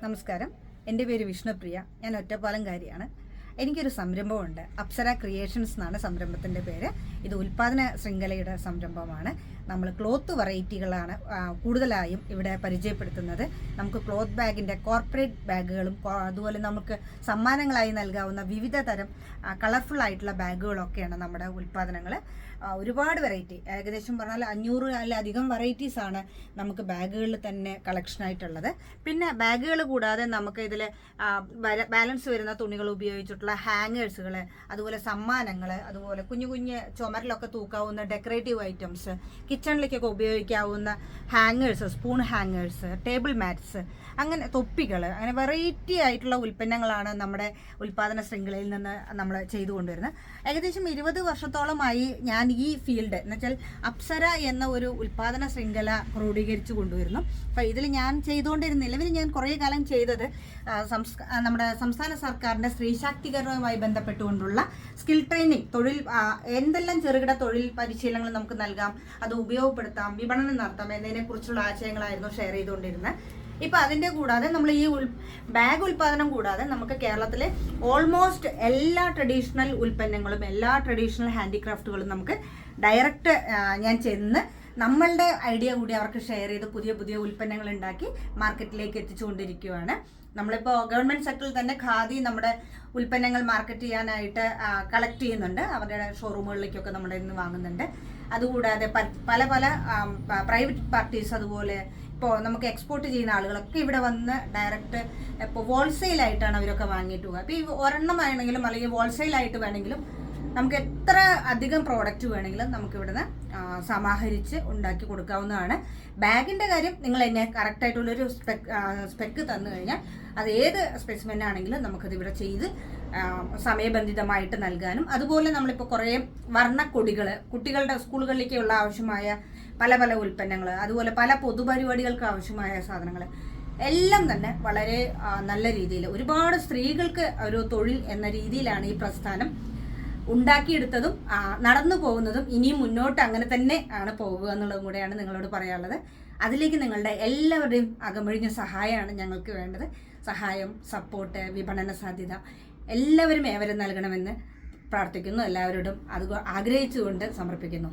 നമസ്കാരം. എൻ്റെ പേര് വിഷ്ണുപ്രിയ. ഞാൻ ഒറ്റപ്പാലംകാരിയാണ്. എനിക്കൊരു സംരംഭമുണ്ട്. അപ്സര ക്രിയേഷൻസ് എന്നാണ് സംരംഭത്തിൻ്റെ പേര്. ഇത് ഉൽപ്പാദന ശൃംഖലയുടെ സംരംഭമാണ്. നമ്മൾ ക്ലോത്ത് വെറൈറ്റികളാണ് കൂടുതലായും ഇവിടെ പരിചയപ്പെടുത്തുന്നത്. നമുക്ക് ക്ലോത്ത് ബാഗിൻ്റെ കോർപ്പറേറ്റ് ബാഗുകളും അതുപോലെ നമുക്ക് സമ്മാനങ്ങളായി നൽകാവുന്ന വിവിധ തരം കളർഫുൾ ആയിട്ടുള്ള ബാഗുകളൊക്കെയാണ് നമ്മുടെ ഉൽപ്പാദനങ്ങൾ. ഒരുപാട് വെറൈറ്റി, ഏകദേശം പറഞ്ഞാൽ 500-ലധികം വെറൈറ്റീസാണ് നമുക്ക് ബാഗുകളിൽ തന്നെ കളക്ഷനായിട്ടുള്ളത്. പിന്നെ ബാഗുകൾ കൂടാതെ നമുക്ക് ഇതിൽ ബാലൻസ് വരുന്ന തുണികൾ ഉപയോഗിച്ചിട്ടുള്ള ഹാങ്ങേഴ്സുകൾ, അതുപോലെ സമ്മാനങ്ങൾ, അതുപോലെ കുഞ്ഞു കുഞ്ഞ് ചുമരിലൊക്കെ തൂക്കാവുന്ന ഡെക്കറേറ്റീവ് ഐറ്റംസ്, കിച്ചണിലേക്കൊക്കെ ഉപയോഗിക്കാവുന്ന hangers, spoon hangers, table mats, അങ്ങനെ തൊപ്പികൾ, അങ്ങനെ വെറൈറ്റി ആയിട്ടുള്ള ഉൽപ്പന്നങ്ങളാണ് നമ്മുടെ ഉൽപ്പാദന ശൃംഖലയിൽ നിന്ന് നമ്മൾ ചെയ്തുകൊണ്ടുവരുന്നത്. ഏകദേശം 20 വർഷത്തോളമായി ഞാൻ ഈ ഫീൽഡ് എന്നുവെച്ചാൽ അപ്സര എന്ന ഒരു ഉൽപ്പാദന ശൃംഖല ക്രോഡീകരിച്ചു കൊണ്ടുവരുന്നു. അപ്പോൾ ഇതിൽ ഞാൻ ചെയ്തുകൊണ്ടിരുന്ന നിലവിൽ ഞാൻ കുറേ കാലം ചെയ്തത് നമ്മുടെ സംസ്ഥാന സർക്കാരിൻ്റെ സ്ത്രീ ശാക്തീകരണവുമായി ബന്ധപ്പെട്ടുകൊണ്ടുള്ള സ്കിൽ ട്രെയിനിങ്, തൊഴിൽ എന്തെല്ലാം ചെറുകിട തൊഴിൽ പരിശീലനങ്ങൾ നമുക്ക് നൽകാം, അത് ഉപയോഗപ്പെടുത്താം, വിപണനം നടത്താം എന്നതിനെക്കുറിച്ചുള്ള ആശയങ്ങളായിരുന്നു ഷെയർ ചെയ്തുകൊണ്ടിരുന്നത്. ഇപ്പം അതിൻ്റെ കൂടാതെ നമ്മൾ ഈ ബാഗ് ഉൽപ്പാദനം കൂടാതെ നമുക്ക് കേരളത്തിലെ ഓൾമോസ്റ്റ് എല്ലാ ട്രഡീഷണൽ ഉൽപ്പന്നങ്ങളും, എല്ലാ ട്രഡീഷണൽ ഹാൻഡിക്രാഫ്റ്റുകളും നമുക്ക് ഡയറക്റ്റ് ഞാൻ ചെന്ന് നമ്മളുടെ ഐഡിയ കൂടി അവർക്ക് ഷെയർ ചെയ്ത് പുതിയ പുതിയ ഉൽപ്പന്നങ്ങൾ ഉണ്ടാക്കി മാർക്കറ്റിലേക്ക് എത്തിച്ചുകൊണ്ടിരിക്കുകയാണ്. നമ്മളിപ്പോൾ ഗവൺമെൻറ് സെക്ടറിൽ തന്നെ ഖാദി നമ്മുടെ ഉൽപ്പന്നങ്ങൾ മാർക്കറ്റ് ചെയ്യാനായിട്ട് കളക്ട് ചെയ്യുന്നുണ്ട്. അവരുടെ ഷോറൂമുകളിലേക്കൊക്കെ നമ്മുടെ ഇന്ന് വാങ്ങുന്നുണ്ട്. അതുകൂടാതെ പല പല പ്രൈവറ്റ് പാർട്ടീസ്, അതുപോലെ ഇപ്പോൾ നമുക്ക് എക്സ്പോർട്ട് ചെയ്യുന്ന ആളുകളൊക്കെ ഇവിടെ വന്ന് ഡയറക്റ്റ് ഇപ്പോൾ ഹോൾസെയിലായിട്ടാണ് അവരൊക്കെ വാങ്ങിയിട്ട് പോകുക. അപ്പോൾ ഈ ഒരെണ്ണം വേണമെങ്കിലും അല്ലെങ്കിൽ ഹോൾസെയിലായിട്ട് വേണമെങ്കിലും നമുക്ക് എത്ര അധികം പ്രോഡക്റ്റ് വേണമെങ്കിലും നമുക്ക് ഇവിടുന്ന് സമാഹരിച്ച് ഉണ്ടാക്കി കൊടുക്കാവുന്നതാണ്. ബാഗിൻ്റെ കാര്യം നിങ്ങൾ എന്നെ കറക്റ്റായിട്ടുള്ളൊരു സ്പെക്ക് തന്നു കഴിഞ്ഞാൽ അത് ഏത് സ്പെസിമെൻ ആണെങ്കിലും നമുക്കത് ഇവിടെ ചെയ്ത് സമയബന്ധിതമായിട്ട് നൽകാനും, അതുപോലെ നമ്മളിപ്പോൾ കുറേ വർണ്ണക്കൊടികൾ, കുട്ടികളുടെ സ്കൂളുകളിലേക്കുള്ള ആവശ്യമായ പല പല ഉൽപ്പന്നങ്ങൾ, അതുപോലെ പല പൊതുപരിപാടികൾക്ക് ആവശ്യമായ സാധനങ്ങൾ എല്ലാം തന്നെ വളരെ നല്ല രീതിയിൽ ഒരുപാട് സ്ത്രീകൾക്ക് ഒരു തൊഴിൽ എന്ന രീതിയിലാണ് ഈ പ്രസ്ഥാനം ഉണ്ടാക്കിയെടുത്തതും നടന്നു പോകുന്നതും. ഇനിയും മുന്നോട്ട് അങ്ങനെ തന്നെ ആണ് പോകുക എന്നുള്ളതും കൂടെയാണ് നിങ്ങളോട് പറയാനുള്ളത്. അതിലേക്ക് നിങ്ങളുടെ എല്ലാവരുടെയും അകമഴിഞ്ഞ സഹായമാണ് ഞങ്ങൾക്ക് വേണ്ടത്. സഹായം, സപ്പോർട്ട്, വിപണന സാധ്യത എല്ലാവരും ഏവരും നൽകണമെന്ന് പ്രാർത്ഥിക്കുന്നു. എല്ലാവരോടും അത് ആഗ്രഹിച്ചുകൊണ്ട് സമർപ്പിക്കുന്നു.